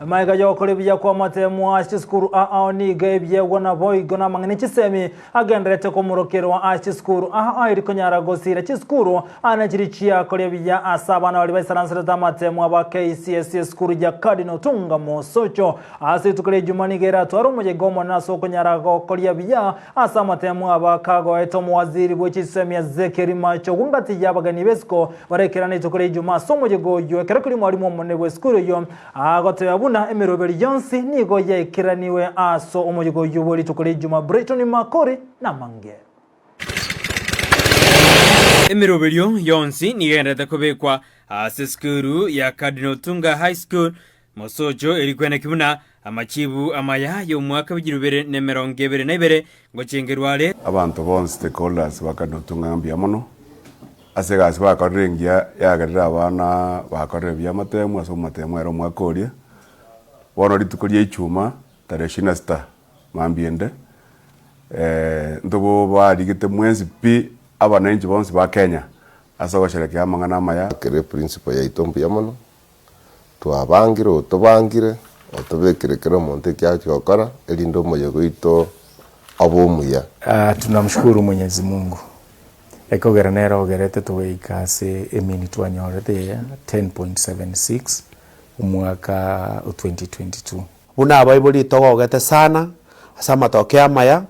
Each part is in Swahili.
Maiga yokole bya kwa matemu ashikuru aoniga ebyego na boigo na mangene chisemi agendrete ko murokero wa ashikuru iri konyara gosira chiskuru anachirichia kole bya asabana bali baisaransira da matemu aba KCSS skuru ya Cardinal Tunga Mosocho asitukole jumani gera twaro muje gomo naso konyara kole bya asa matemu aba kago eto muwaziri bwechisemi Zekeri Macho gungati yabagani besko barekerana tukole juma somoje goyo kerakuri mwalimu monebwe skuru yo Teyabuna emiroberi Jonsi nigo yekiraniwe aso umujigo yubori tukuri Juma Brighton Makori na Mange. Emiroberi Jonsi nigendete kubekwa skuru ya Cardinal Tunga High School Mosocho erikwena kibuna amachibu amaya yo mwaka w'igirubere nemerongebere nebere ngo cengerwale abantu bonse stakeholders ba Cardinal Tunga ngambia mono asegasi bakarengia yagarira abana bakorera byamatemu aso matemu ero mwakoria wono ritukoria ichuma tarehe 26 mambiende ndobo barigite mwezi pi abana inji bonse ba Kenya aso gusherekea amangana maya kere principle ya itombi yamono twabangire otobangire otobekerekero monte kyacho okora elindo moyo goito abomuya. Tunamshukuru Mwenyezi Mungu ekogera nero ogerete tuweikase emini twanyorete ya 10.76 umwaka 2022 buna abaibuli togogete sana asa matokea maya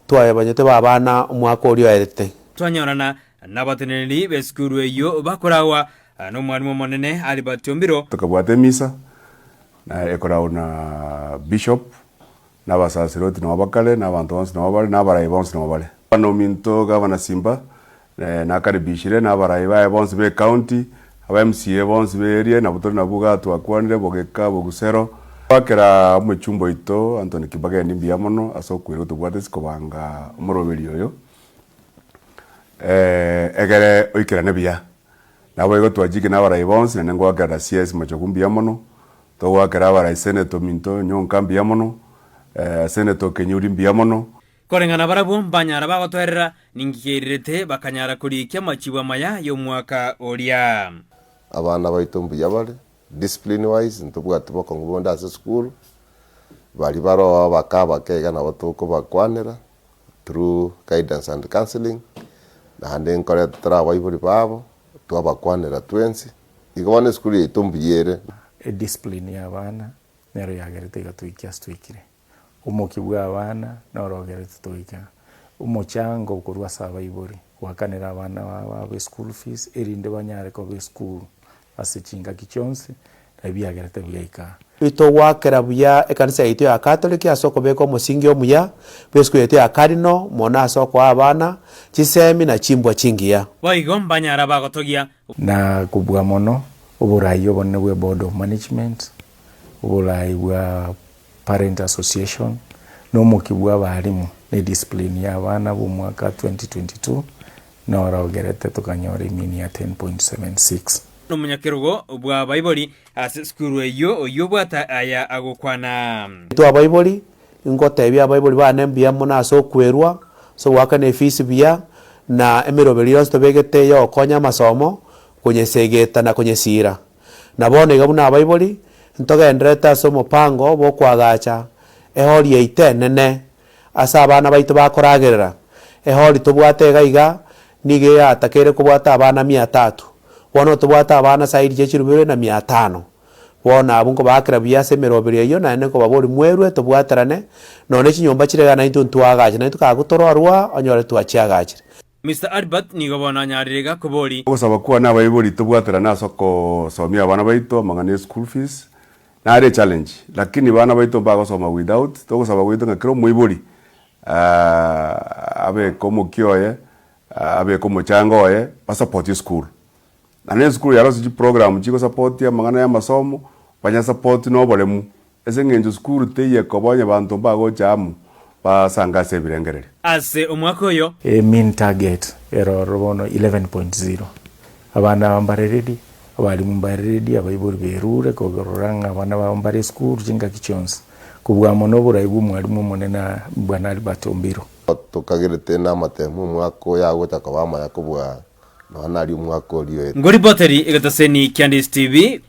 twayabanyete babana umwaka uri erete twanyorana nabateneri beskuru eyo bakorawa no mwarimu monene ali batombiro tukabwate misa na ekorawo na bishop na basasiroti na bakale na abantu bonse na babale na barayi bonse na babale no minto gavana Simba na karibishire na barayi bae bonse be county aba MCA bonse be area na butori na buga twakwanire bogeka bogusero bakera mu chumbo ito Anthony Kibaga ndimbi amono asokwiro tubwate sikobanga umuroberi oyo egere oikera nebia nabo ego twajike na barayi bonse na ngo agara CS machokumbi amono to wakera barayi Senator Minto nyonkambi amono Senator Kenyuri mbiamono korengana barabu banyara bagotwerera ningikirite bakanyara kuri kyamachiwa maya yo mwaka oria abana baitombu yabale discipline wise ntubwate bakongubonda ase school bali baro bakaba kega na batoko bakwanira through guidance and counseling na hande nkore tra baibuli babo twabakwanira 20 igone school itombu yere discipline ya bana nero yagerete gatwikia stwikire umukibwa abana norogerete toika umuchango kurwa saba ibori wakanira abana ba school fees erinde banyare ko be school asichinga kichonse nabiyagerete byaika ito wakera buya ekanisa ito ya Catholic asoko beko musingi omuya besku ito ya Cardinal mona asoko abana chisemi na chimbwa chingia waigo banyara bagotogia na kubwa mono uburayo bonne we board of management uburayo Parent Association no mukibwa balimu ni discipline ya bana bu mwaka 2022 na oragerete tukanyora imini ya 10.76 no munyakirugo bwa Bible ase skuru eyo oyobwata aya agokwana to Bible ingote bya Bible bana mbia mona so kwerwa so wakane fees bia na emiroberi yose tobegete yo konya masomo kwenye segeta na kwenye sira na bone gabuna Bible ntoga endreta so mupango bo kwagacha ehori eite nene asa abana baitu bakoragerera ehori tubwate gaiga nige yatakere kubwata abana 300 wono tubwata abana saidi je chirubire na 500 wona abunko bakira byase merobere yo na neko babori mwerwe tubwaterane none chinyomba chiregana into ntwagacha na tukagutororwa onyore twachiagacha Mr. Albert nigobona nyarega kubori osaba kuwa na bayibori tubwaterana asoko somia abana baito mangane school fees na are challenge lakini bana baito bago soma without to saba wito ngakiro muiburi abe komo kioye abe komo changoye pa support school na ne school yaro siji program chiko support ya mangana ya masomo banya support no bolemu ese ngenjo school teye ko banya bantu bago jamu ba sanga se birengerere ase umwaka oyo mean target error bono 11.0 abana bambare ready abali mumbaredi abayiburi berure kogororanga abana bambare school jinga kichonse kubwa mono burayibu mwalimu monena bwana Albatombiro tukagerete na matemu mwako yagota kabama yakubwa no hanali mwako liyo ngori boteri igataseni Candice TV